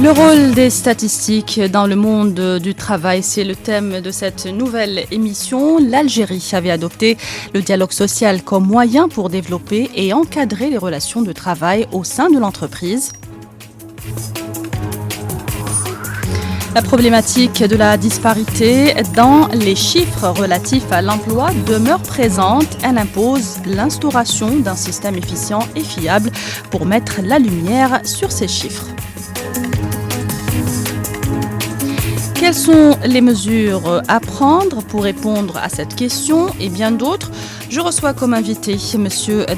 Le rôle des statistiques dans le monde du travail, c'est le thème de cette nouvelle émission. L'Algérie avait adopté le dialogue social comme moyen pour développer et encadrer les relations de travail au sein de l'entreprise. La problématique de la disparité dans les chiffres relatifs à l'emploi demeure présente. Elle impose l'instauration d'un système efficient et fiable pour mettre la lumière sur ces chiffres. Quelles sont les mesures à prendre pour répondre à cette question et bien d'autres? Je reçois comme invité M.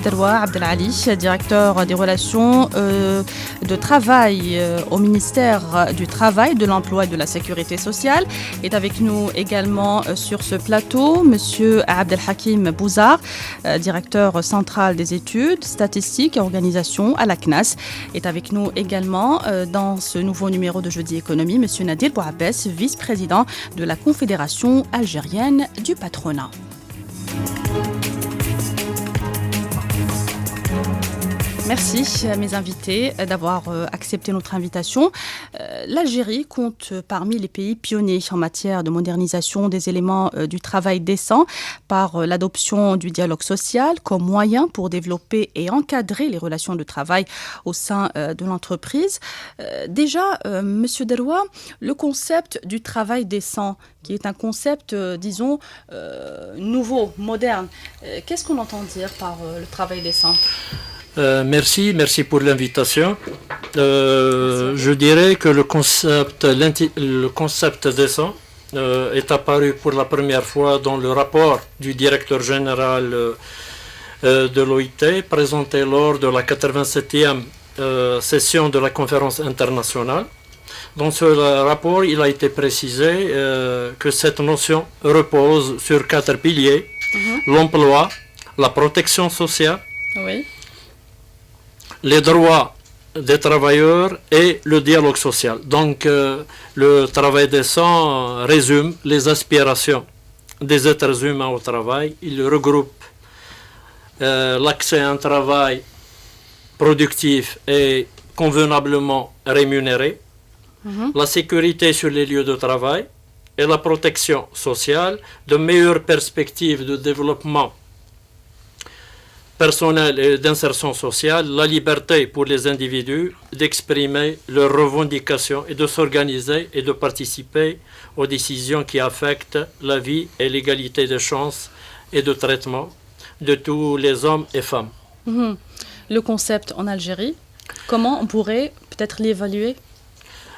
Deroua Abdelali, directeur des relations de travail au ministère du Travail, de l'Emploi et de la Sécurité sociale. Est avec nous également sur ce plateau M. Abdelhakim Bouzar, directeur central des études, statistiques et organisation à la CNAS. Est avec nous également dans ce nouveau numéro de Jeudi Économie M. Nadir Bouabbès, vice-président de la Confédération algérienne du patronat. Merci à mes invités d'avoir accepté notre invitation. L'Algérie compte parmi les pays pionniers en matière de modernisation des éléments du travail décent par l'adoption du dialogue social comme moyen pour développer et encadrer les relations de travail au sein de l'entreprise. Déjà, Monsieur Deroua, le concept du travail décent, qui est un concept, disons, nouveau, moderne, qu'est-ce qu'on entend dire par le travail décent ? Merci pour l'invitation. Je dirais que le concept décent est apparu pour la première fois dans le rapport du directeur général de l'OIT présenté lors de la 87e session de la conférence internationale. Dans ce rapport, il a été précisé que cette notion repose sur 4 piliers: l'emploi, la protection sociale, oui, les droits des travailleurs et le dialogue social. Donc, le travail décent résume les aspirations des êtres humains au travail. Il regroupe l'accès à un travail productif et convenablement rémunéré, la sécurité sur les lieux de travail et la protection sociale, de meilleures perspectives de développement personnel et d'insertion sociale, la liberté pour les individus d'exprimer leurs revendications et de s'organiser et de participer aux décisions qui affectent la vie et l'égalité des chances et de traitement de tous les hommes et femmes. Le concept en Algérie, comment on pourrait peut-être l'évaluer ?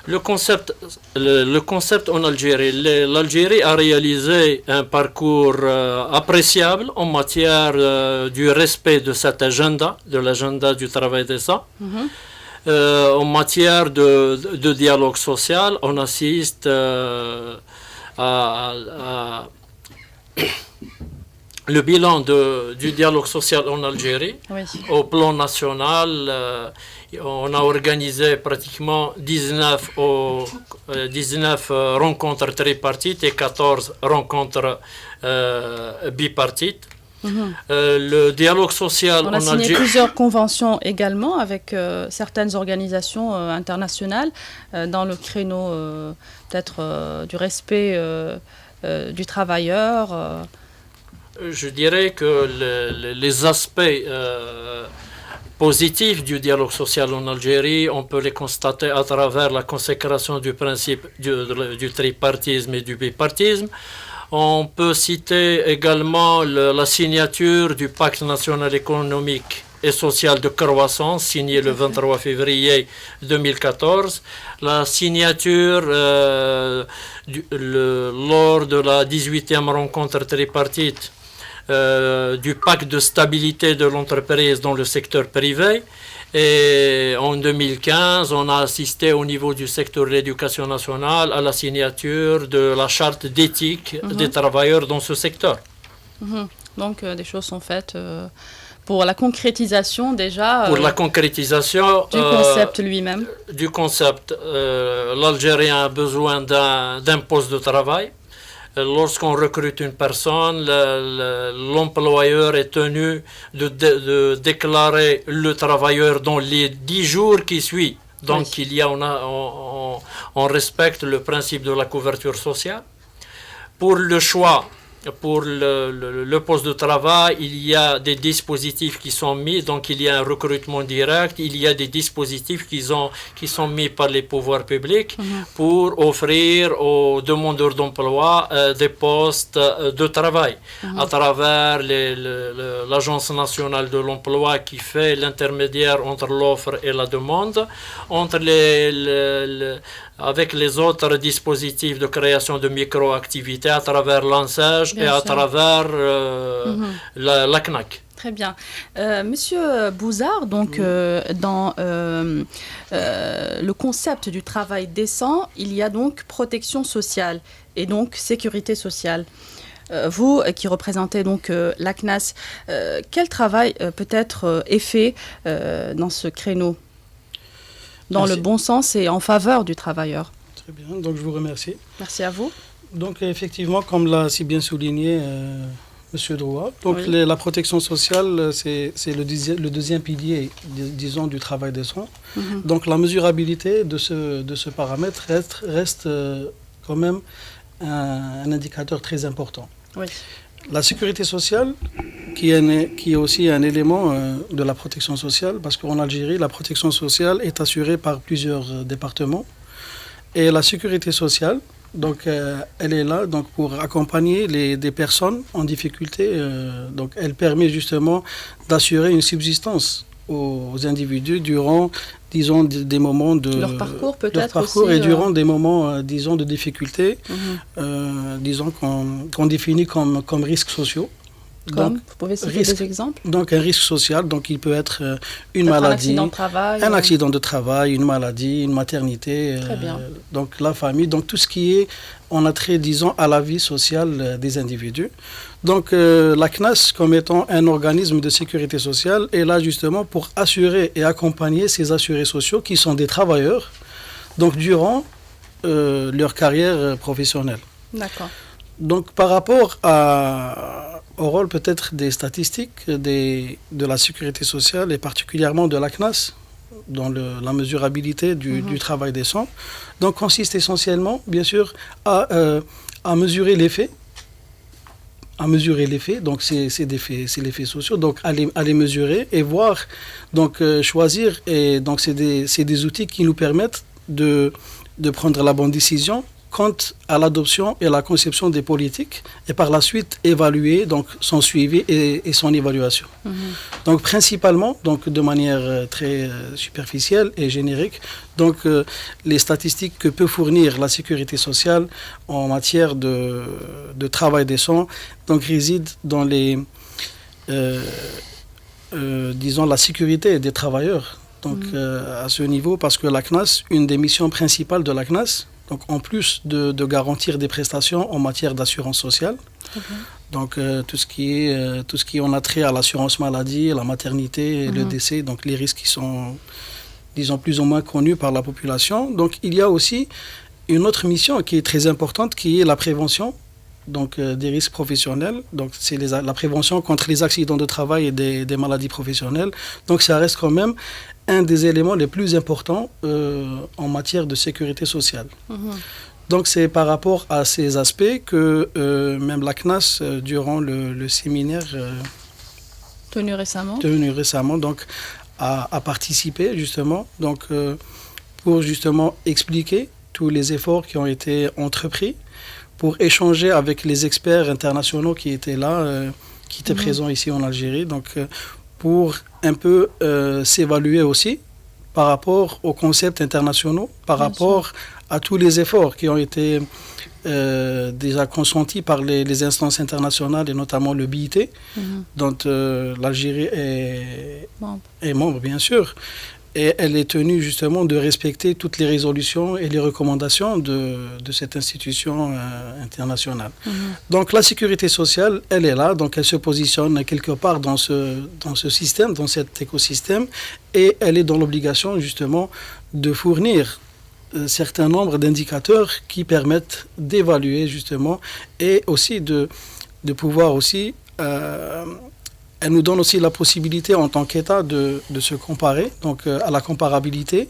Le concept en Algérie. L'Algérie a réalisé un parcours appréciable en matière du respect de cet agenda, de l'agenda du travail décent. En matière de dialogue social, on assiste à le bilan du dialogue social en Algérie. Oui. Au plan national, on a organisé pratiquement 19 rencontres tripartites et 14 rencontres bipartites. Le dialogue social on a signé plusieurs conventions également avec certaines organisations internationales dans le créneau peut-être du respect du travailleur. Je dirais que les aspects positifs du dialogue social en Algérie, on peut les constater à travers la consécration du principe du tripartisme et du bipartisme. On peut citer également la signature du pacte national économique et social de croissance, signé le 23 février 2014, la signature lors de la 18e rencontre tripartite du pacte de stabilité de l'entreprise dans le secteur privé. Et en 2015, on a assisté au niveau du secteur de l'éducation nationale à la signature de la charte d'éthique des travailleurs dans ce secteur. Donc des choses sont faites pour la concrétisation déjà pour la concrétisation du concept lui-même. Du concept, l'Algérien a besoin d'un poste de travail. Lorsqu'on recrute une personne, l'employeur est tenu de déclarer le travailleur dans les 10 jours qui suivent Donc, Oui. on respecte le principe de la couverture sociale. Pour le choix, pour le poste de travail, il y a des dispositifs qui sont mis. Donc, il y a un recrutement direct. Il y a des dispositifs qui sont mis par les pouvoirs publics pour offrir aux demandeurs d'emploi des postes de travail à travers l'Agence nationale de l'emploi qui fait l'intermédiaire entre l'offre et la demande, entre avec les autres dispositifs de création de micro-activités à travers l'ANSEJ et à travers la CNAC. Très bien. Monsieur Bouzard, donc dans le concept du travail décent, il y a donc protection sociale et donc sécurité sociale. Vous qui représentez donc la CNAS, quel travail peut-être est fait dans ce créneau, dans Merci. le bon sens et en faveur du travailleur? Très bien, donc je vous remercie. Merci à vous. Donc effectivement, comme l'a si bien souligné Monsieur Drouat, donc Oui. la protection sociale, c'est le deuxième pilier, disons, du travail décent. Donc la mesurabilité de ce paramètre reste quand même un indicateur très important. Oui. La sécurité sociale, qui est aussi un élément de la protection sociale, parce qu'en Algérie, la protection sociale est assurée par plusieurs départements. Et la sécurité sociale, donc, elle est là donc, pour accompagner des personnes en difficulté. Donc, elle permet justement d'assurer une subsistance aux individus durant, disons, des moments de Leur parcours peut-être parcours aussi, et durant des moments, disons, de difficulté, disons, qu'on définit comme risques sociaux. Comme, Donc, vous pouvez citer des exemples? donc un risque social, donc il peut être une Peut-être maladie, un accident de travail, un accident de travail, une maladie, une maternité, Très bien. donc la famille, donc tout ce qui est en attrait, disons, à la vie sociale des individus. Donc la CNAS, comme étant un organisme de sécurité sociale, est là justement pour assurer et accompagner ces assurés sociaux qui sont des travailleurs, donc durant leur carrière professionnelle. D'accord. Donc par rapport au rôle peut-être des statistiques de la sécurité sociale et particulièrement de la CNAS dans la mesurabilité du travail décent, donc consiste essentiellement, bien sûr, à mesurer les faits. Donc c'est les faits sociaux, donc à les mesurer et voir, donc choisir, et donc c'est des outils qui nous permettent de prendre la bonne décision quant à l'adoption et la conception des politiques et par la suite évaluer donc son suivi et son évaluation. Donc principalement, donc de manière très superficielle et générique, donc les statistiques que peut fournir la sécurité sociale en matière de travail décent donc résident dans disons la sécurité des travailleurs. Donc à ce niveau, parce que la CNAS, une des missions principales de la CNAS, donc en plus de garantir des prestations en matière d'assurance sociale, donc tout ce qui est en attrait à l'assurance maladie, la maternité, le décès, donc les risques qui sont, disons, plus ou moins connus par la population. Donc il y a aussi une autre mission qui est très importante, qui est la prévention donc, des risques professionnels. Donc c'est la prévention contre les accidents de travail et des maladies professionnelles. Donc ça reste quand même un des éléments les plus importants en matière de sécurité sociale. Donc c'est par rapport à ces aspects que même la CNAS, durant le séminaire tenu récemment donc, a participé justement donc, pour justement expliquer tous les efforts qui ont été entrepris, pour échanger avec les experts internationaux qui étaient là, qui étaient présents ici en Algérie, donc pour un peu s'évaluer aussi par rapport aux concepts internationaux, par rapport à tous les efforts qui ont été déjà consentis par les instances internationales et notamment le BIT, dont l'Algérie est membre, bien sûr. Et elle est tenue justement de respecter toutes les résolutions et les recommandations de cette institution internationale. Donc la sécurité sociale, elle est là, donc elle se positionne quelque part dans ce système, dans cet écosystème, et elle est dans l'obligation justement de fournir un certain nombre d'indicateurs qui permettent d'évaluer justement et aussi de pouvoir aussi... elle nous donne aussi la possibilité en tant qu'État de se comparer, donc à la comparabilité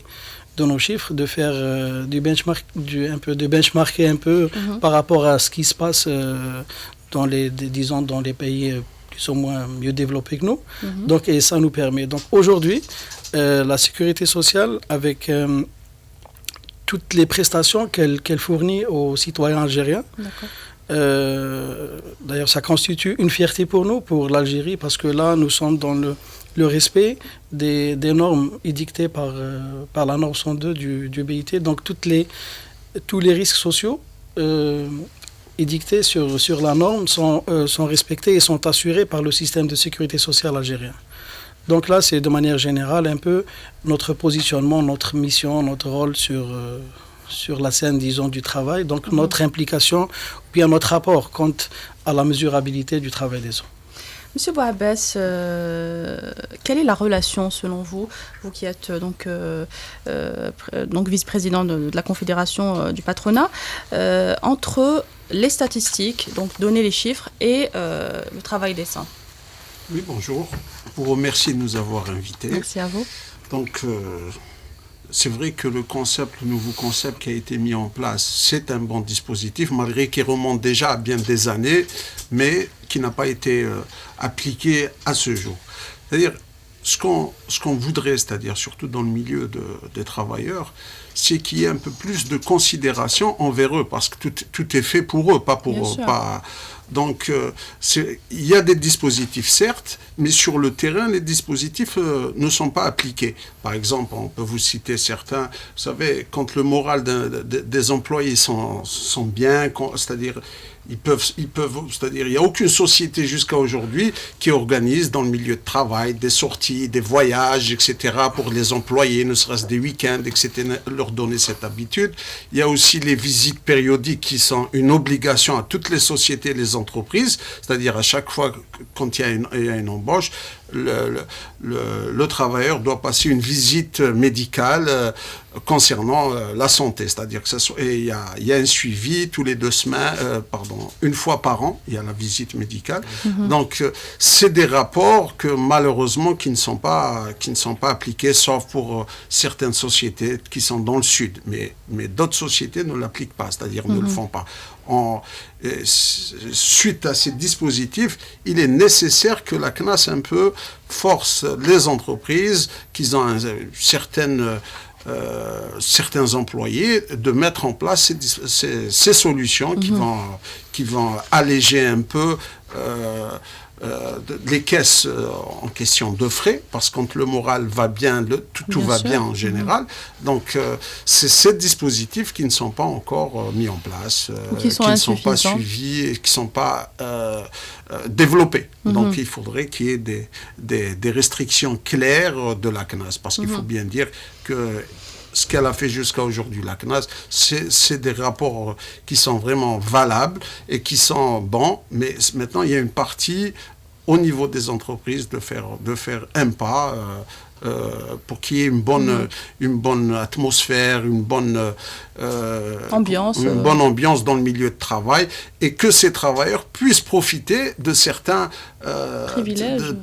de nos chiffres, de faire de benchmarker un peu par rapport à ce qui se passe dans les pays qui sont mieux développés que nous. Donc, et ça nous permet. Donc aujourd'hui, la sécurité sociale, avec toutes les prestations qu'elle fournit aux citoyens algériens, d'ailleurs, ça constitue une fierté pour nous, pour l'Algérie, parce que là, nous sommes dans le respect des normes édictées par la norme 102 du BIT. Donc, tous les risques sociaux édictés sur la norme sont respectés et sont assurés par le système de sécurité sociale algérien. Donc là, c'est de manière générale un peu notre positionnement, notre mission, notre rôle sur la scène, disons, du travail. Donc notre implication, ou bien notre rapport quant à la mesurabilité du travail des hommes. Monsieur Bouabbès, quelle est la relation selon vous, vous qui êtes donc vice-président de la Confédération du patronat, entre les statistiques, donc donner les chiffres, et le travail décent? Oui, bonjour. Vous remercie de nous avoir invités. Merci à vous. Donc, c'est vrai que le nouveau concept qui a été mis en place, c'est un bon dispositif, malgré qu'il remonte déjà à bien des années, mais qui n'a pas été appliqué à ce jour. C'est-à-dire, ce qu'on voudrait, c'est-à-dire surtout dans le milieu des travailleurs, c'est qu'il y ait un peu plus de considération envers eux, parce que tout est fait pour eux, pas pour eux. Donc, il y a des dispositifs, certes, mais sur le terrain, les dispositifs ne sont pas appliqués. Par exemple, on peut vous citer certains, vous savez, quand le moral des employés sont bien, c'est-à-dire ils peuvent, c'est-à-dire il n'y a aucune société jusqu'à aujourd'hui qui organise dans le milieu de travail des sorties, des voyages, etc. pour les employés, ne serait-ce des week-ends, etc. leur donner cette habitude. Il y a aussi les visites périodiques qui sont une obligation à toutes les sociétés et les entreprises, c'est-à-dire à chaque fois quand il y a une embauche, le travailleur doit passer une visite médicale concernant la santé, c'est-à-dire que il y a un suivi tous les 2 semaines, une fois par an, il y a la visite médicale. Donc c'est des rapports que malheureusement qui ne sont pas appliqués, sauf pour certaines sociétés qui sont dans le sud, mais d'autres sociétés ne l'appliquent pas, c'est-à-dire ne le font pas. Suite à ces dispositifs, il est nécessaire que la CNAS un peu force les entreprises qui ont certains employés de mettre en place ces solutions qui vont alléger un peu les caisses en question de frais, parce que quand le moral va bien, tout va bien en général. Donc, c'est ces dispositifs qui ne sont pas encore mis en place, qui ne sont pas suivis et qui ne sont pas développés. Donc, il faudrait qu'il y ait des restrictions claires de la CNAS, parce qu'il faut bien dire que ce qu'elle a fait jusqu'à aujourd'hui, la CNAS, c'est des rapports qui sont vraiment valables et qui sont bons, mais maintenant il y a une partie au niveau des entreprises de faire un pas pour qu'il y ait une bonne atmosphère, une bonne ambiance dans le milieu de travail, et que ces travailleurs puissent profiter de certains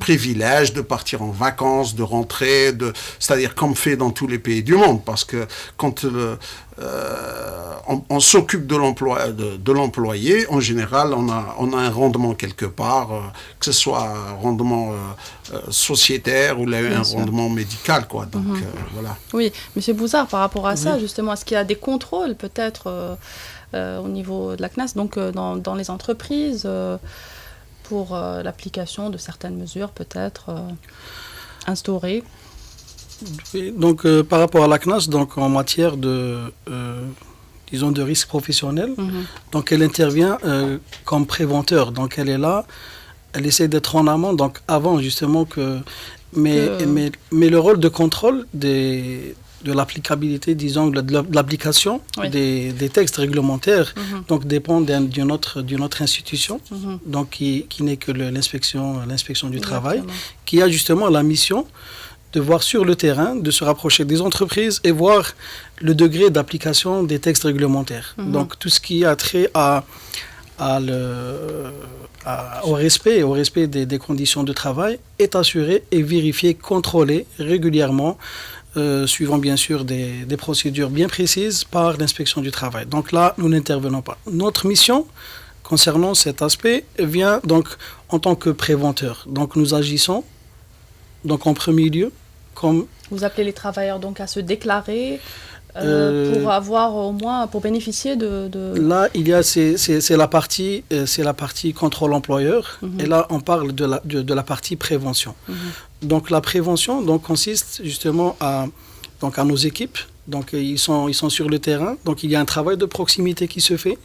privilèges, de partir en vacances, de rentrer, c'est-à-dire comme fait dans tous les pays du monde, parce que quand on s'occupe de l'employé, en général, on a un rendement quelque part, que ce soit un rendement sociétaire ou un rendement médical, quoi. Donc, voilà. Oui, M. Bouzard, par rapport à ça, justement, est-ce qu'il y a des contrôles, peut-être, au niveau de la CNAS, donc dans les entreprises, pour l'application de certaines mesures, peut-être, instaurées? Donc, par rapport à la CNAS, donc, en matière de risque professionnel, donc elle intervient comme préventeur. Donc, elle est là, elle essaie d'être en amont, donc avant justement mais le rôle de contrôle de l'applicabilité, disons, de l'application des textes réglementaires, donc dépend d'une autre institution, donc qui n'est que l'inspection du travail, qui a justement la mission de voir sur le terrain, de se rapprocher des entreprises et voir le degré d'application des textes réglementaires. Donc tout ce qui a trait au respect des conditions de travail est assuré et vérifié, contrôlé régulièrement suivant bien sûr des procédures bien précises par l'inspection du travail. Donc là, nous n'intervenons pas. Notre mission concernant cet aspect vient donc en tant que préventeur. Donc nous agissons donc en premier lieu comme... Vous appelez les travailleurs donc à se déclarer pour avoir au moins, pour bénéficier de... Là, il y a, c'est la partie contrôle employeur, et là on parle de la partie prévention. Donc la prévention donc, consiste justement à nos équipes, donc ils sont sur le terrain, donc il y a un travail de proximité qui se fait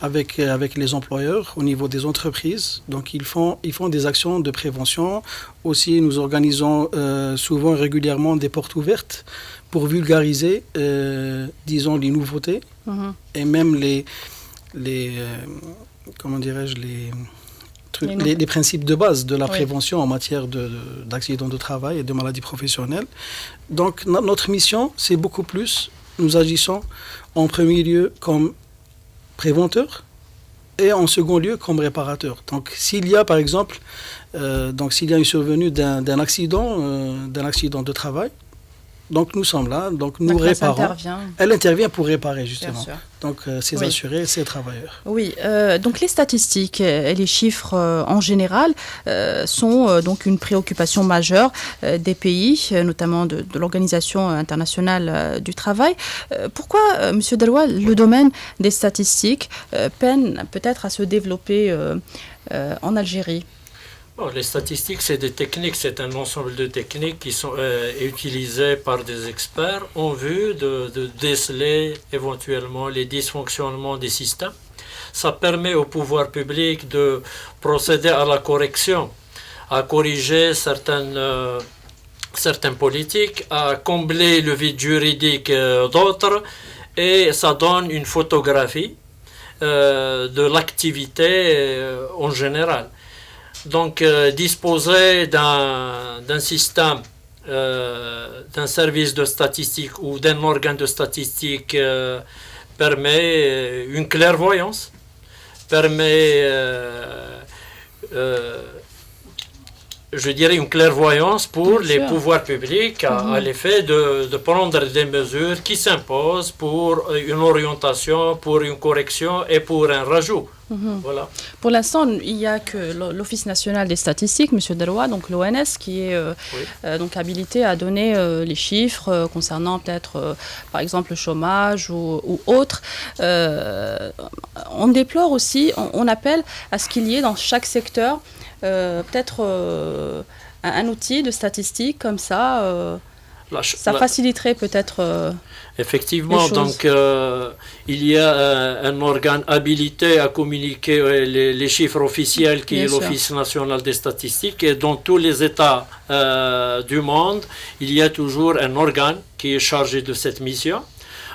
avec les employeurs au niveau des entreprises. Donc ils font des actions de prévention. Aussi, nous organisons souvent régulièrement des portes ouvertes pour vulgariser, disons, les nouveautés et même comment dirais-je, les principes de base de la prévention en matière d'accidents de travail et de maladies professionnelles. Donc notre mission, c'est beaucoup plus, nous agissons en premier lieu comme préventeur et en second lieu comme réparateur. Donc s'il y a par exemple s'il y a une survenue d'un accident de travail, donc nous sommes là, donc nous réparons. Elle intervient pour réparer justement. Donc ces assurés, ces travailleurs. Oui, donc les statistiques et les chiffres en général sont donc une préoccupation majeure des pays, notamment de l'Organisation internationale du travail. Pourquoi, Monsieur Deroua, le domaine des statistiques peine peut-être à se développer en Algérie ? Les statistiques, c'est des techniques, c'est un ensemble de techniques qui sont utilisées par des experts en vue de déceler éventuellement les dysfonctionnements des systèmes. Ça permet au pouvoir public de procéder à la correction, à corriger certaines politiques, à combler le vide juridique d'autres, et ça donne une photographie de l'activité en général. Donc, disposer d'un système, d'un service de statistique ou d'un organe de statistique permet une clairvoyance, permet, je dirais, une clairvoyance pour les pouvoirs publics à l'effet de prendre des mesures qui s'imposent pour une orientation, pour une correction et pour un rajout. Voilà. Pour l'instant, il n'y a que l'Office national des statistiques, M. Deroua, donc l'ONS, qui est donc habilité à donner les chiffres concernant peut-être, par exemple, le chômage ou autre. On déplore aussi, on appelle à ce qu'il y ait dans chaque secteur peut-être un outil de statistique comme ça. Ça faciliterait peut-être effectivement, donc il y a un organe habilité à communiquer les chiffres officiels qui est l'Office national des statistiques, et dans tous les États du monde, il y a toujours un organe qui est chargé de cette mission.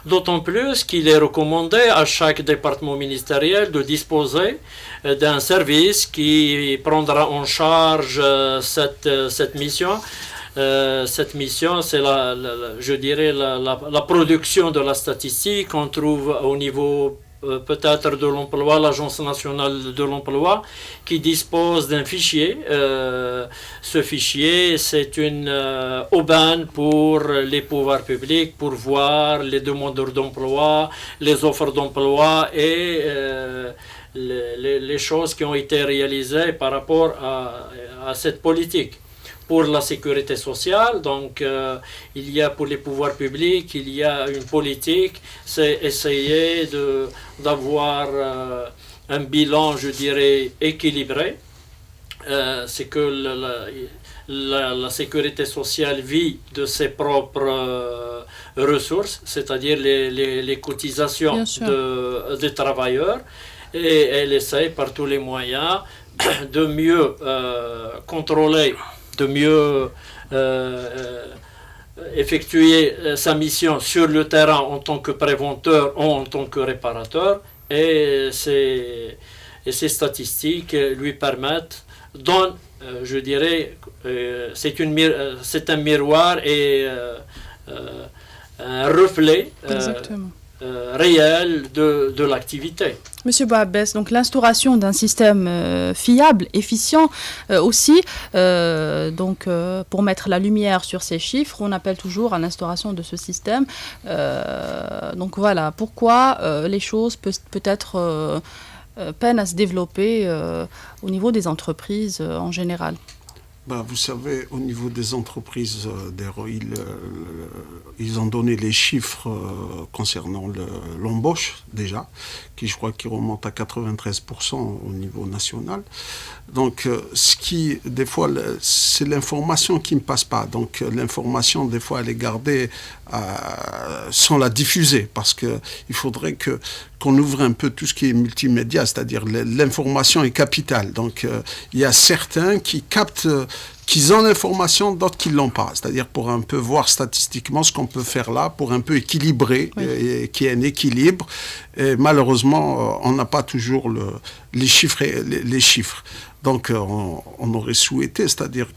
D'autant plus qu'il est recommandé à chaque département ministériel de disposer d'un service qui prendra en charge cette mission. Cette mission, c'est je dirais la production de la statistique. On trouve au niveau peut-être de l'emploi, l'Agence nationale de l'emploi, qui dispose d'un fichier. Ce fichier, c'est une aubaine pour les pouvoirs publics pour voir les demandeurs d'emploi, les offres d'emploi et les choses qui ont été réalisées par rapport à cette politique. Pour la sécurité sociale, donc il y a pour les pouvoirs publics, il y a une politique, c'est essayer d'avoir un bilan, je dirais, équilibré. C'est que la sécurité sociale vit de ses propres ressources, c'est-à-dire les cotisations des travailleurs, et elle essaie par tous les moyens de mieux contrôler, de mieux effectuer sa mission sur le terrain en tant que préventeur ou en tant que réparateur, et ces statistiques lui permettent, je dirais, c'est un miroir et un reflet réel de l'activité. Monsieur Bouabbès, donc l'instauration d'un système fiable, efficient aussi, pour mettre la lumière sur ces chiffres, on appelle toujours à l'instauration de ce système. Donc voilà, pourquoi les choses peut-être peinent à se développer au niveau des entreprises en général. Vous savez, au niveau des entreprises, ils ont donné les chiffres concernant l'embauche déjà, qui je crois qui remonte à 93% au niveau national. Donc, ce qui, des fois, c'est l'information qui ne passe pas. Donc, l'information, des fois, elle est gardée sans la diffuser, parce qu'il faudrait qu'on ouvre un peu tout ce qui est multimédia, c'est-à-dire l'information est capitale. Donc, il y a certains qui captent qu'ils ont l'information, d'autres qui ne l'ont pas. C'est-à-dire pour un peu voir statistiquement ce qu'on peut faire là, pour un peu équilibrer, et qu'il y ait un équilibre. Et malheureusement, on n'a pas toujours les chiffres. Donc, on aurait souhaité, c'est-à-dire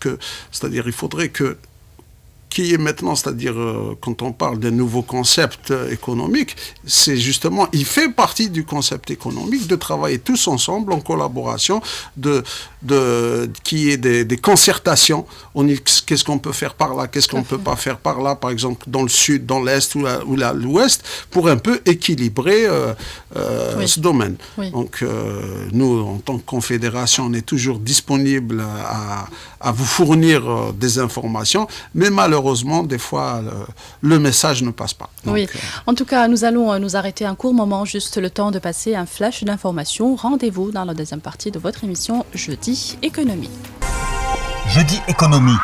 il faudrait qu'il y ait maintenant, c'est-à-dire quand on parle d'un nouveau concept économique, c'est justement, il fait partie du concept économique de travailler tous ensemble en collaboration, qu'il y ait des concertations. Qu'est-ce qu'on peut faire par là, qu'est-ce qu'on ne peut pas faire par là, par exemple dans le sud, dans l'est ou l'ouest, pour un peu équilibrer ce domaine. Oui. Donc nous, en tant que confédération, on est toujours disponible à vous fournir des informations, mais malheureusement, des fois, le message ne passe pas. Donc, oui, en tout cas, nous allons nous arrêter un court moment, juste le temps de passer un flash d'information. Rendez-vous dans la deuxième partie de votre émission Jeudi Économie. Jeudi Économie.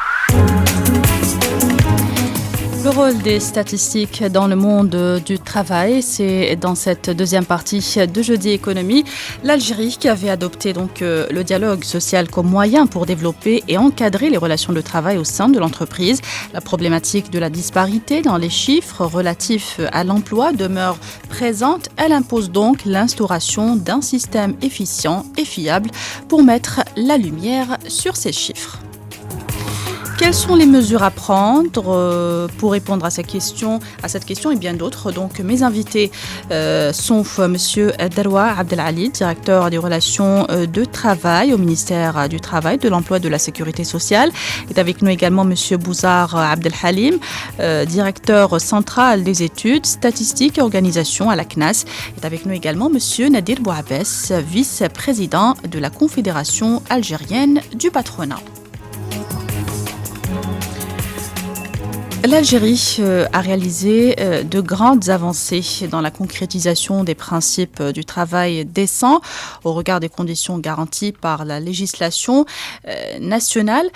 Le rôle des statistiques dans le monde du travail, c'est dans cette deuxième partie de Jeudi Économie. L'Algérie qui avait adopté donc le dialogue social comme moyen pour développer et encadrer les relations de travail au sein de l'entreprise. La problématique de la disparité dans les chiffres relatifs à l'emploi demeure présente. Elle impose donc l'instauration d'un système efficient et fiable pour mettre la lumière sur ces chiffres. Quelles sont les mesures à prendre pour répondre à cette question et bien d'autres? Donc, mes invités sont Monsieur Darwa Abdelali, directeur des relations de travail au ministère du Travail, de l'Emploi et de la Sécurité sociale. Est avec nous également Monsieur Bouzar Abdelhalim, directeur central des études, statistiques et organisation à la CNAS. Est avec nous également Monsieur Nadir Bouabbès, vice-président de la Confédération algérienne du patronat. L'Algérie a réalisé de grandes avancées dans la concrétisation des principes du travail décent au regard des conditions garanties par la législation nationale.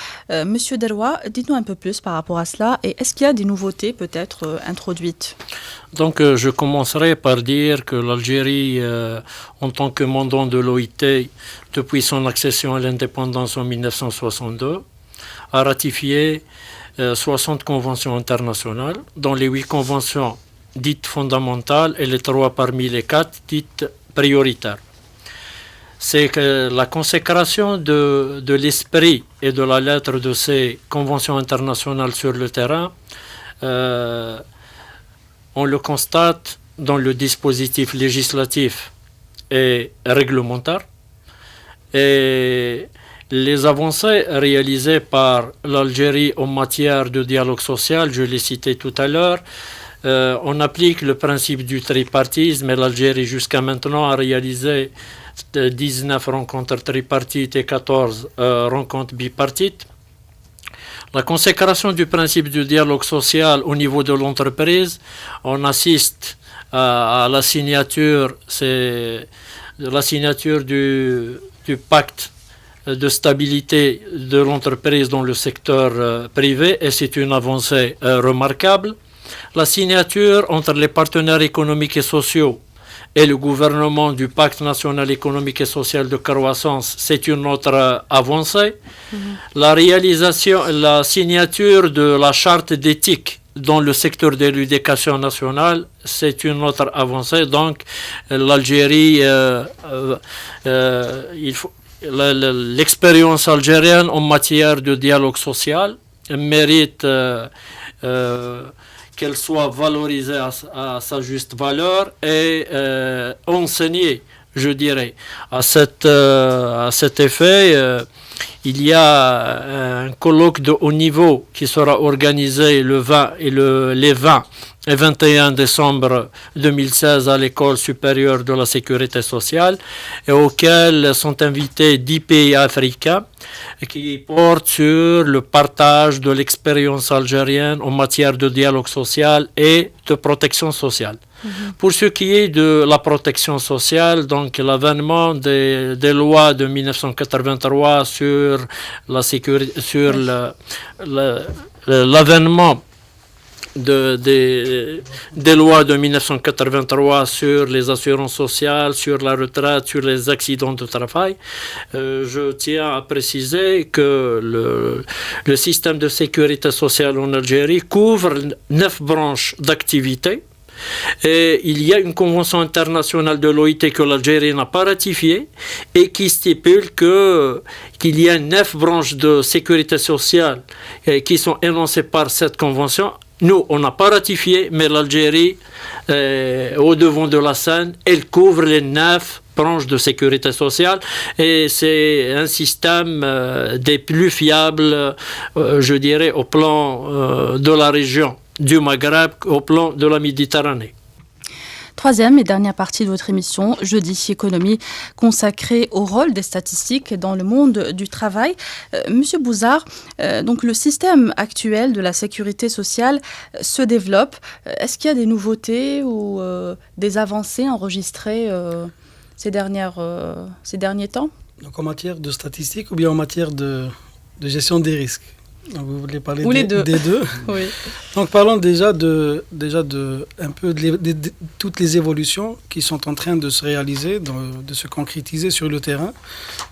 Monsieur Darwa, dites-nous un peu plus par rapport à cela et est-ce qu'il y a des nouveautés peut-être introduites? Donc je commencerai par dire que l'Algérie, en tant que mandant de l'OIT, depuis son accession à l'indépendance en 1962, a ratifié 60 conventions internationales, dont les 8 conventions dites fondamentales et les 3 parmi les 4 dites prioritaires. C'est que la consécration de l'esprit et de la lettre de ces conventions internationales sur le terrain, on le constate dans le dispositif législatif et réglementaire. Et les avancées réalisées par l'Algérie en matière de dialogue social, je l'ai cité tout à l'heure, on applique le principe du tripartisme et l'Algérie jusqu'à maintenant a réalisé 19 rencontres tripartites et 14 rencontres bipartites. La consécration du principe du dialogue social au niveau de l'entreprise, on assiste à la signature, du pacte de stabilité de l'entreprise dans le secteur privé et c'est une avancée remarquable. La signature entre les partenaires économiques et sociaux et le gouvernement du pacte national économique et social de croissance, c'est une autre avancée. La signature de la charte d'éthique dans le secteur de l'éducation nationale, c'est une autre avancée. Donc l'Algérie, l'expérience algérienne en matière de dialogue social mérite qu'elle soit valorisée à sa juste valeur et enseignée, je dirais. À cet effet, il y a un colloque de haut niveau qui sera organisé le 20 et les 20 et 21 décembre 2016 à l'École supérieure de la sécurité sociale et auquel sont invités 10 pays africains qui portent sur le partage de l'expérience algérienne en matière de dialogue social et de protection sociale. Pour ce qui est de la protection sociale, donc l'avènement des lois de 1983 sur la sécurité, sur l'avènement des lois de 1983 sur les assurances sociales, sur la retraite, sur les accidents de travail, je tiens à préciser que le système de sécurité sociale en Algérie couvre 9 branches d'activité. Et il y a une convention internationale de l'OIT que l'Algérie n'a pas ratifiée et qui stipule qu'il y a 9 branches de sécurité sociale qui sont énoncées par cette convention. Nous, on n'a pas ratifié, mais l'Algérie, au devant de la scène, elle couvre les 9 branches de sécurité sociale et c'est un système des plus fiables, je dirais, au plan de la région du Maghreb, au plan de la Méditerranée. Troisième et dernière partie de votre émission, Jeudi Économie, consacrée au rôle des statistiques dans le monde du travail. Monsieur Bouzard, donc le système actuel de la sécurité sociale se développe. Est-ce qu'il y a des nouveautés ou des avancées enregistrées ces derniers temps? Donc en matière de statistiques ou bien en matière de gestion des risques? Donc vous voulez parler des deux. Oui. Donc parlons déjà de un peu de toutes les évolutions qui sont en train de se réaliser, de se concrétiser sur le terrain.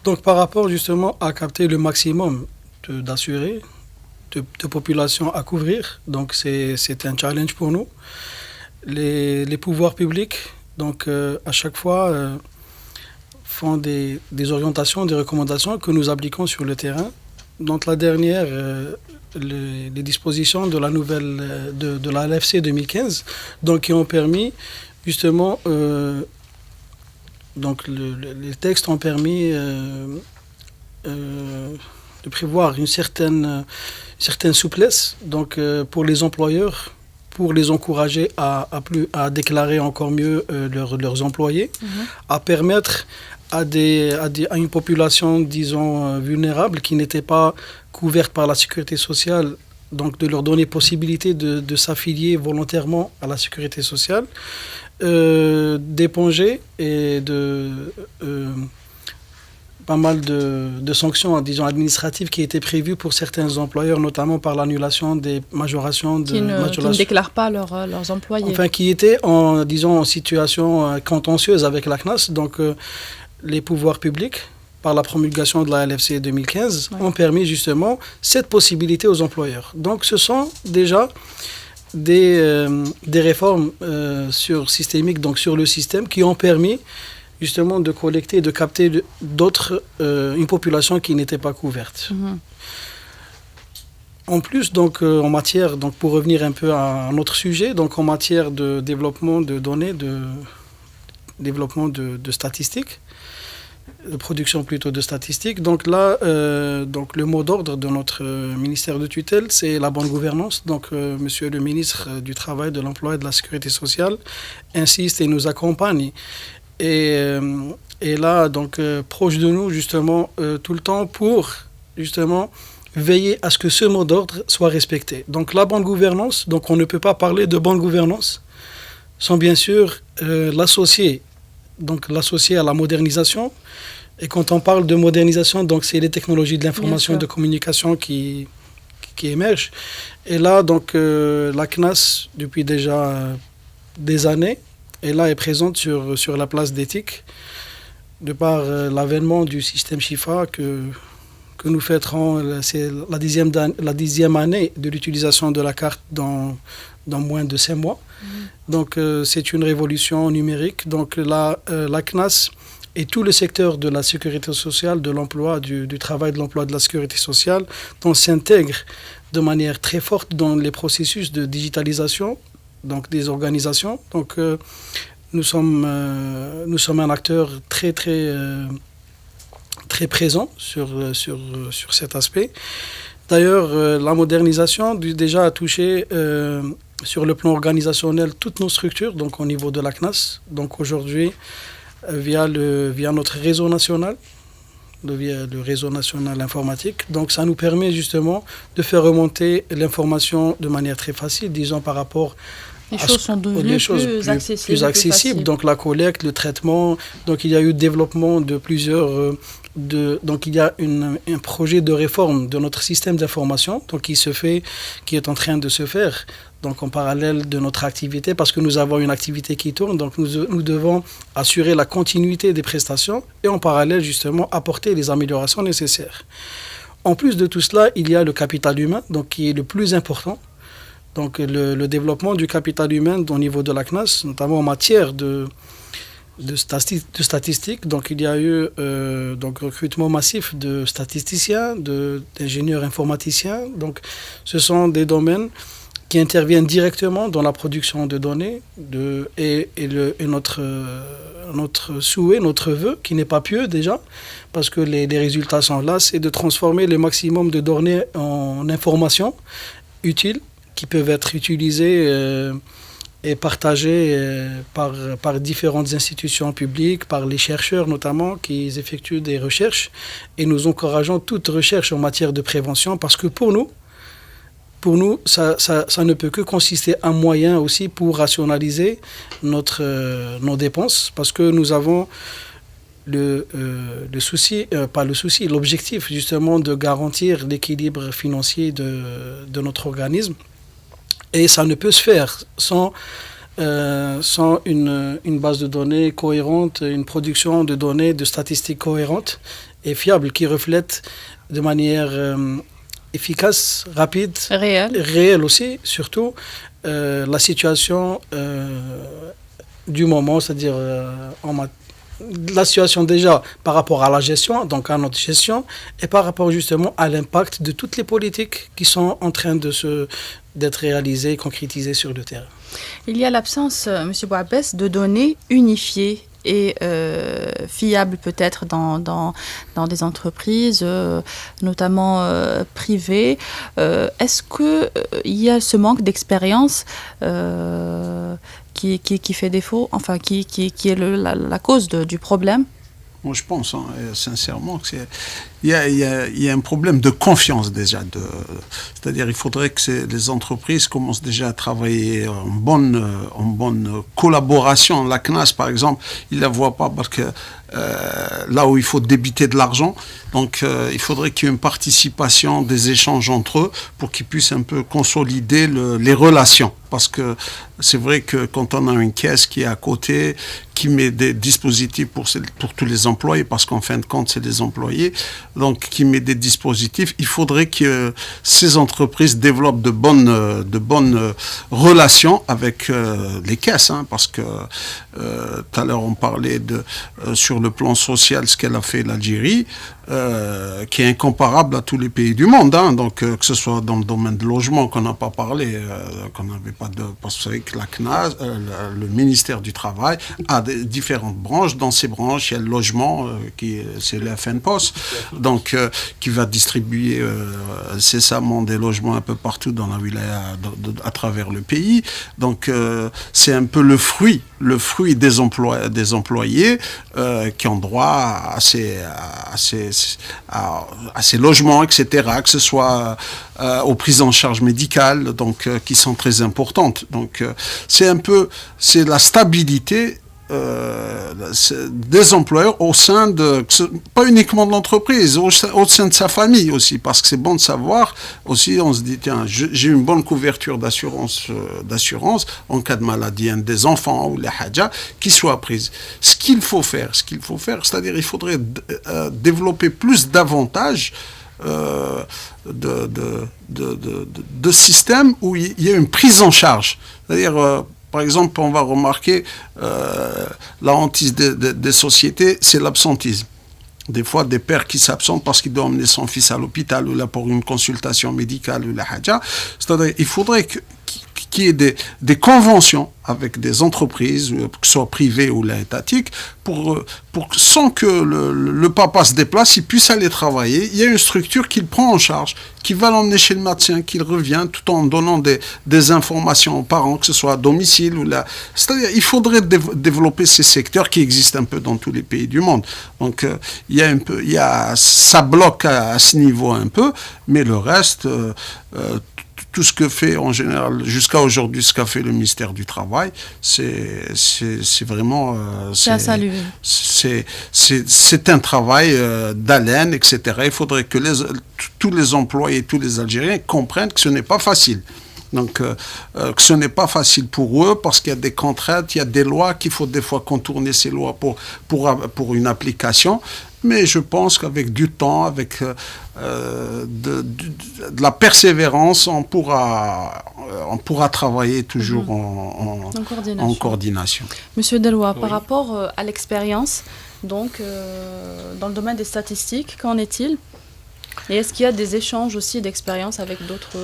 Donc par rapport justement à capter le maximum d'assurés, de populations à couvrir. Donc c'est un challenge pour nous. Les pouvoirs publics, donc à chaque fois font des orientations, des recommandations que nous appliquons sur le terrain. Donc la dernière, les dispositions de la nouvelle, de la LFC 2015, donc qui ont permis justement, donc les textes ont permis de prévoir une certaine souplesse, donc pour les employeurs, pour les encourager à déclarer encore mieux leurs employés, à permettre à une population, disons, vulnérable, qui n'était pas couverte par la sécurité sociale, donc de leur donner possibilité de s'affilier volontairement à la sécurité sociale, d'éponger et pas mal de sanctions, disons, administratives qui étaient prévues pour certains employeurs, notamment par l'annulation des majorations qui ne déclarent pas leurs employés. Enfin, qui étaient en situation contentieuse avec la CNAS. Donc, les pouvoirs publics, par la promulgation de la LFC 2015, ont permis justement cette possibilité aux employeurs. Donc, ce sont déjà des réformes systémiques, donc sur le système, qui ont permis justement de collecter, de capter une population qui n'était pas couverte. En plus, donc, en matière, donc, pour revenir un peu à notre sujet, donc en matière de développement de données, de développement de statistiques, de production plutôt de statistiques. Donc là, donc le mot d'ordre de notre ministère de tutelle, c'est la bonne gouvernance. Donc Monsieur le ministre du Travail, de l'Emploi et de la Sécurité sociale insiste et nous accompagne. Et là, donc proche de nous justement tout le temps pour justement veiller à ce que ce mot d'ordre soit respecté. Donc la bonne gouvernance, donc on ne peut pas parler de bonne gouvernance sans bien sûr l'associer à la modernisation. Et quand on parle de modernisation, donc c'est les technologies de l'information et de communication qui émergent. Et là, donc la CNAS, depuis déjà des années, est présente sur la place d'éthique, de par l'avènement du système Chifa que nous fêterons, c'est la 10e année de l'utilisation de la carte dans moins de 5 mois. Donc c'est une révolution numérique. Donc la CNAS et tout le secteur de la sécurité sociale, de l'emploi, du travail, de l'emploi, de la sécurité sociale, s'intègre de manière très forte dans les processus de digitalisation donc des organisations. Donc nous sommes un acteur très présent sur cet aspect. D'ailleurs, la modernisation déjà a touché sur le plan organisationnel toutes nos structures, donc au niveau de la CNAS. Donc aujourd'hui, via notre réseau national, via le réseau national informatique. Donc ça nous permet justement de faire remonter l'information de manière très facile, disons par rapport les choses sont devenues plus accessibles. Donc la collecte, le traitement, donc il y a eu le développement de plusieurs... donc il y a un projet de réforme de notre système d'information donc qui est en train de se faire donc en parallèle de notre activité parce que nous avons une activité qui tourne, donc nous devons assurer la continuité des prestations et en parallèle justement apporter les améliorations nécessaires. En plus de tout cela, il y a le capital humain donc qui est le plus important. Donc le développement du capital humain au niveau de la CNAS, notamment en matière de statistiques. Donc il y a eu donc recrutement massif de statisticiens, d'ingénieurs informaticiens. Donc ce sont des domaines qui interviennent directement dans la production de données et notre souhait, notre vœu, qui n'est pas pieux déjà, parce que les résultats sont là, c'est de transformer le maximum de données en informations utiles qui peuvent être utilisées et partagées par différentes institutions publiques, par les chercheurs notamment qui effectuent des recherches. Et nous encourageons toute recherche en matière de prévention parce que pour nous, ça ne peut que consister un moyen aussi pour rationaliser nos dépenses parce que nous avons l'objectif justement de garantir l'équilibre financier de notre organisme. Et ça ne peut se faire sans une base de données cohérente, une production de données, de statistiques cohérentes et fiables qui reflètent de manière efficace, rapide, réelle aussi, surtout la situation du moment, c'est-à-dire la situation déjà par rapport à la gestion, donc à notre gestion, et par rapport justement à l'impact de toutes les politiques qui sont en train d'être réalisées et concrétisées sur le terrain. Il y a l'absence, M. Bouabbès, de données unifiées et fiables peut-être dans des entreprises, notamment privées. Est-ce qu'il y a ce manque d'expérience qui fait défaut, enfin qui est la cause du problème? Moi, je pense sincèrement qu'il y a un problème de confiance déjà. C'est-à-dire il faudrait que les entreprises commencent déjà à travailler en bonne collaboration. La CNAS, par exemple, ils ne la voient pas parce que là où il faut débiter de l'argent, donc il faudrait qu'il y ait une participation, des échanges entre eux pour qu'ils puissent un peu consolider les relations. Parce que c'est vrai que quand on a une caisse qui est à côté, qui met des dispositifs pour tous les employés, parce qu'en fin de compte, c'est des employés, donc qui met des dispositifs, il faudrait que ces entreprises développent de bonnes relations avec les caisses, parce que tout à l'heure on parlait sur le plan social ce qu'elle a fait l'Algérie, qui est incomparable à tous les pays du monde, donc que ce soit dans le domaine de logement qu'on n'a pas parlé, qu'on n'avait pas de... Parce que vous savez que la CNAS, le ministère du Travail, a différentes branches. Dans ces branches, il y a le logement, c'est le FNPOS, donc qui va distribuer incessamment des logements un peu partout dans la wilaya, à travers le pays. Donc c'est un peu le fruit des employés qui ont droit à ces logements, etc., que ce soit aux prises en charge médicales, donc qui sont très importantes. Donc c'est la stabilité des employeurs au sein pas uniquement de l'entreprise, au sein de sa famille aussi, parce que c'est bon de savoir aussi, on se dit, tiens, j'ai une bonne couverture d'assurance en cas de maladie, des enfants ou les hadja, qui soient prises. Ce qu'il faut faire, c'est-à-dire il faudrait développer plus d'avantages de systèmes où il y a une prise en charge. C'est-à-dire, par exemple, on va remarquer la hantise des sociétés, c'est l'absentisme. Des fois, des pères qui s'absentent parce qu'ils doivent emmener son fils à l'hôpital ou là pour une consultation médicale ou la haja. C'est-à-dire, il faudrait qu'il y ait des conventions avec des entreprises, que ce soit privées ou étatiques, pour sans que le papa se déplace, il puisse aller travailler. Il y a une structure qui le prend en charge, qui va l'emmener chez le médecin, qu'il revient, tout en donnant des informations aux parents, que ce soit à domicile ou là. C'est-à-dire, il faudrait développer ces secteurs qui existent un peu dans tous les pays du monde. Donc, ça bloque à ce niveau un peu, mais le reste, tout ce que fait en général, jusqu'à aujourd'hui, ce qu'a fait le ministère du Travail, c'est vraiment... c'est à saluer. C'est un travail d'haleine, etc. Il faudrait que tous les employés, tous les Algériens comprennent que ce n'est pas facile. Donc, que ce n'est pas facile pour eux parce qu'il y a des contraintes, il y a des lois qu'il faut des fois contourner ces lois pour une application. Mais je pense qu'avec du temps, avec de la persévérance, on pourra travailler toujours en coordination. Monsieur Deloy, par rapport à l'expérience, donc dans le domaine des statistiques, qu'en est-il? Et est-ce qu'il y a des échanges aussi d'expérience avec d'autres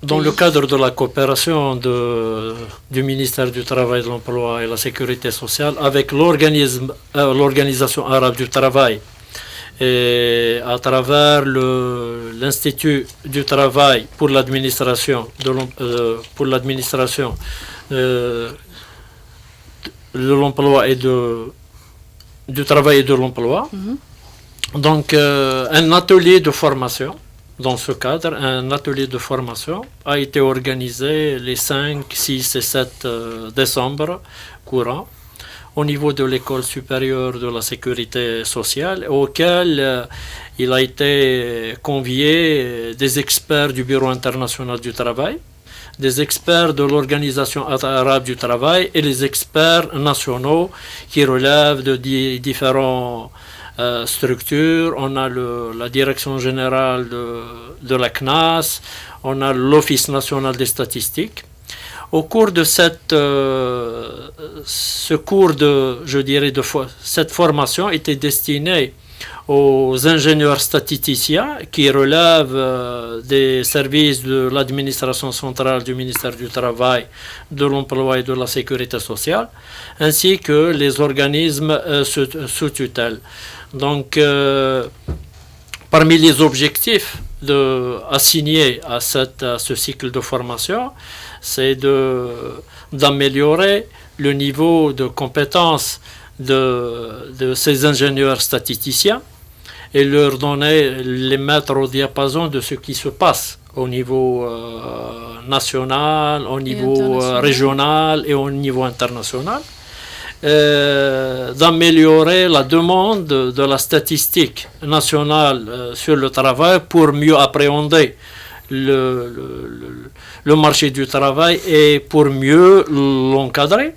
Dans le cadre de la coopération du ministère du Travail, de l'Emploi et de la Sécurité sociale avec l'Organisation arabe du travail et à travers l'Institut du travail pour l'administration de l'emploi et du travail et de l'emploi. Donc un atelier de formation. Dans ce cadre, un atelier de formation a été organisé les 5, 6 et 7 décembre courant au niveau de l'école supérieure de la sécurité sociale, auquel il a été convié des experts du Bureau international du travail, des experts de l'Organisation arabe du travail et les experts nationaux qui relèvent de différents structures. On a la direction générale de la CNAS, on a l'Office national des statistiques. Au cours de cette formation était destinée aux ingénieurs statisticiens qui relèvent des services de l'administration centrale du ministère du Travail, de l'Emploi et de la Sécurité sociale, ainsi que les organismes sous tutelle. Donc, parmi les objectifs assignés à ce cycle de formation, c'est d'améliorer le niveau de compétence de ces ingénieurs statisticiens et les mettre au diapason de ce qui se passe au niveau national, au niveau régional et au niveau international. D'améliorer la demande de la statistique nationale sur le travail pour mieux appréhender le marché du travail et pour mieux l'encadrer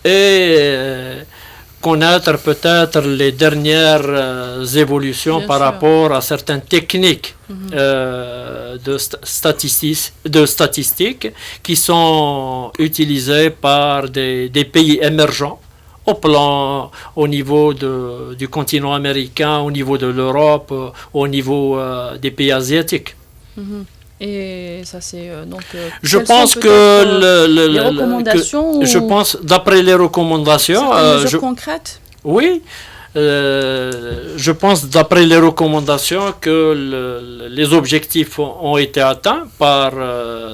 et connaître peut-être les dernières évolutions par rapport à certaines techniques de statistiques qui sont utilisées par des pays émergents au niveau du continent américain, au niveau de l'Europe, au niveau des pays asiatiques. Et ça c'est donc. Je pense que les recommandations. Je pense d'après les recommandations. Mesures concrètes. Oui. Je pense d'après les recommandations que les objectifs ont été atteints par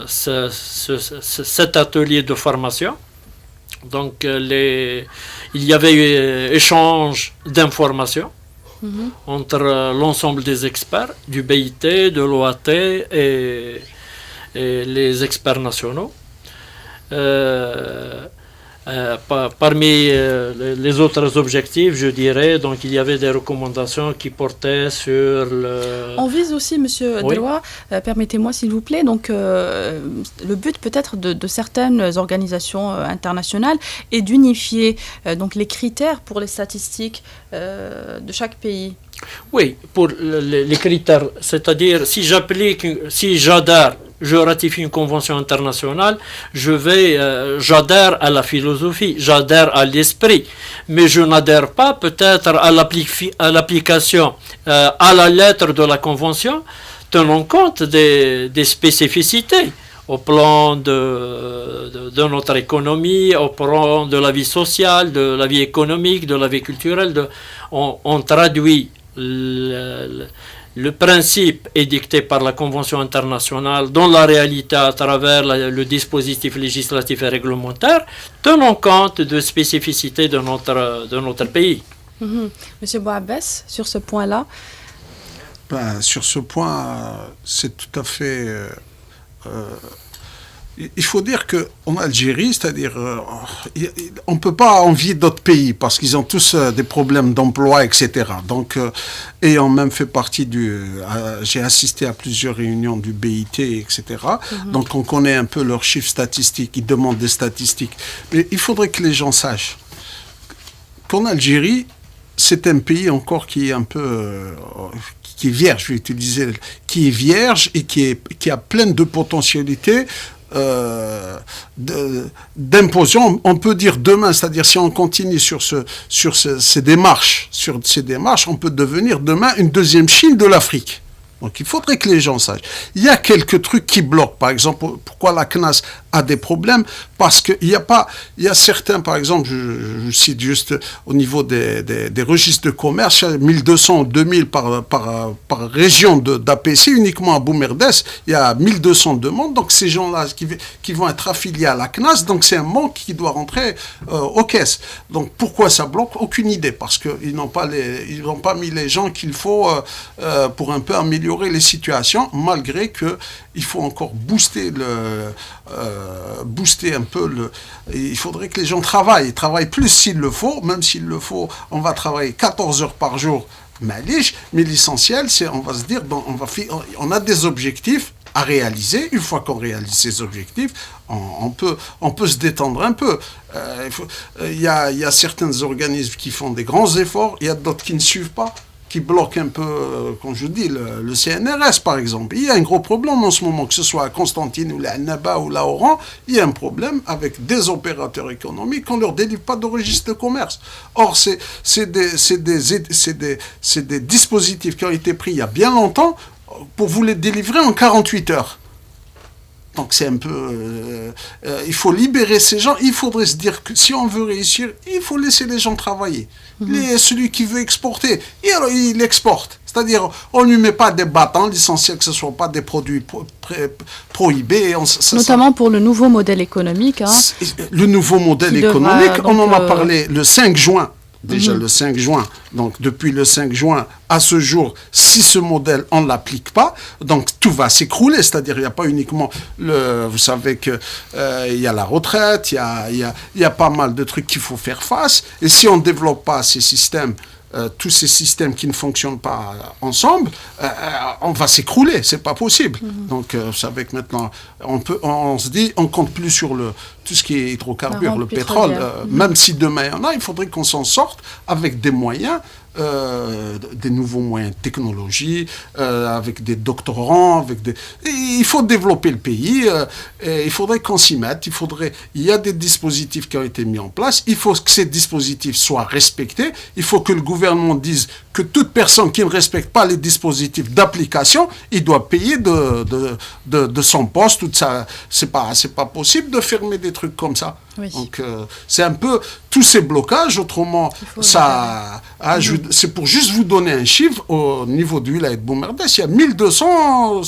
cet atelier de formation. Donc il y avait eu échange d'informations entre l'ensemble des experts du BIT, de l'OAT et les experts nationaux. Parmi les autres objectifs, je dirais, donc il y avait des recommandations qui portaient sur On vise aussi, Monsieur Deloy, permettez-moi s'il vous plaît, donc le but peut-être de certaines organisations internationales est d'unifier donc les critères pour les statistiques de chaque pays. Oui, pour les critères, c'est-à-dire si j'adhère je ratifie une convention internationale, j'adhère à la philosophie, j'adhère à l'esprit, mais je n'adhère pas peut-être à l'application à la lettre de la convention, tenant compte des spécificités au plan de notre économie, au plan de la vie sociale, de la vie économique, de la vie culturelle. On traduit le principe édicté par la Convention internationale dans la réalité à travers le dispositif législatif et réglementaire, tenant compte de spécificités de notre pays. Monsieur Bouabbès, sur ce point-là? Sur ce point, c'est tout à fait... il faut dire qu'en Algérie, c'est-à-dire, on ne peut pas envier d'autres pays parce qu'ils ont tous des problèmes d'emploi, etc. Donc, ayant même fait partie j'ai assisté à plusieurs réunions du BIT, etc. Donc, on connaît un peu leurs chiffres statistiques, ils demandent des statistiques. Mais il faudrait que les gens sachent qu'en Algérie, c'est un pays encore qui est un peu... qui est vierge, je vais utiliser, qui est vierge et qui a plein de potentialités d'imposition. On peut dire demain, c'est-à-dire si on continue sur ces démarches, on peut devenir demain une deuxième Chine de l'Afrique. Donc il faudrait que les gens sachent. Il y a quelques trucs qui bloquent. Par exemple, pourquoi la CNAS a des problèmes? Parce qu'il y a certains, par exemple, je cite juste au niveau des registres de commerce, il y a 1200 ou 2000 par région d'APC, uniquement à Boumerdès, il y a 1200 demandes. Donc ces gens-là qui vont être affiliés à la CNAS, donc c'est un manque qui doit rentrer aux caisses. Donc pourquoi ça bloque? Aucune idée, parce qu'ils n'ont pas mis les gens qu'il faut pour un peu améliorer les situations, malgré qu'il faut encore booster un peu il faudrait que les gens travaillent plus s'il le faut, même s'il le faut, on va travailler 14 heures par jour, mais l'essentiel, c'est, on va se dire, bon, on a des objectifs à réaliser. Une fois qu'on réalise ces objectifs, on peut se détendre un peu. Il y a certains organismes qui font des grands efforts, il y a d'autres qui ne suivent pas, qui bloque un peu, comme je dis, le CNRS par exemple. Il y a un gros problème en ce moment, que ce soit à Constantine ou la Naba ou la Oran, il y a un problème avec des opérateurs économiques qu'on ne leur délivre pas de registre de commerce. Or, c'est des dispositifs qui ont été pris il y a bien longtemps pour vous les délivrer en 48 heures. Donc c'est un peu... il faut libérer ces gens. Il faudrait se dire que si on veut réussir, il faut laisser les gens travailler. Celui qui veut exporter, il exporte. C'est-à-dire, on ne lui met pas des bâtons, l'essentiel que ce ne soient pas des produits prohibés. Notamment pour le nouveau modèle économique. Hein, le nouveau modèle économique, on en a parlé le 5 juin. Déjà le 5 juin, donc depuis le 5 juin à ce jour, si ce modèle, on ne l'applique pas, donc tout va s'écrouler, c'est-à-dire il n'y a pas uniquement, vous savez qu'il y a la retraite, il y a pas mal de trucs qu'il faut faire face, et si on ne développe pas ces systèmes, tous ces systèmes qui ne fonctionnent pas ensemble, on va s'écrouler, c'est pas possible. Donc vous savez que maintenant, on se dit, on compte plus sur tout ce qui est hydrocarbures, le pétrole, même si demain il y en a, il faudrait qu'on s'en sorte avec des moyens, des nouveaux moyens de technologie, avec des doctorants, il faut développer le pays, et il faudrait qu'on s'y mette, il y a des dispositifs qui ont été mis en place, il faut que ces dispositifs soient respectés, il faut que le gouvernement dise que toute personne qui ne respecte pas les dispositifs d'application, il doit payer de son poste, tout ça. C'est pas possible de fermer des trucs comme ça. Oui. Donc c'est un peu tous ces blocages, autrement c'est pour juste vous donner un chiffre, au niveau du Wilayat de Boumerdès, il y a 1200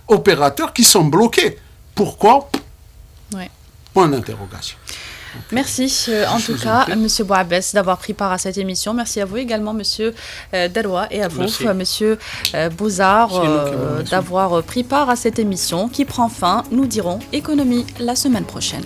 opérateurs qui sont bloqués. Pourquoi? Oui. Point d'interrogation. Merci en tout cas, M. Bouabbès, d'avoir pris part à cette émission. Merci à vous également, M. Daroua, et à vous, M. Bouzard, d'avoir pris part à cette émission qui prend fin, nous dirons, économie la semaine prochaine.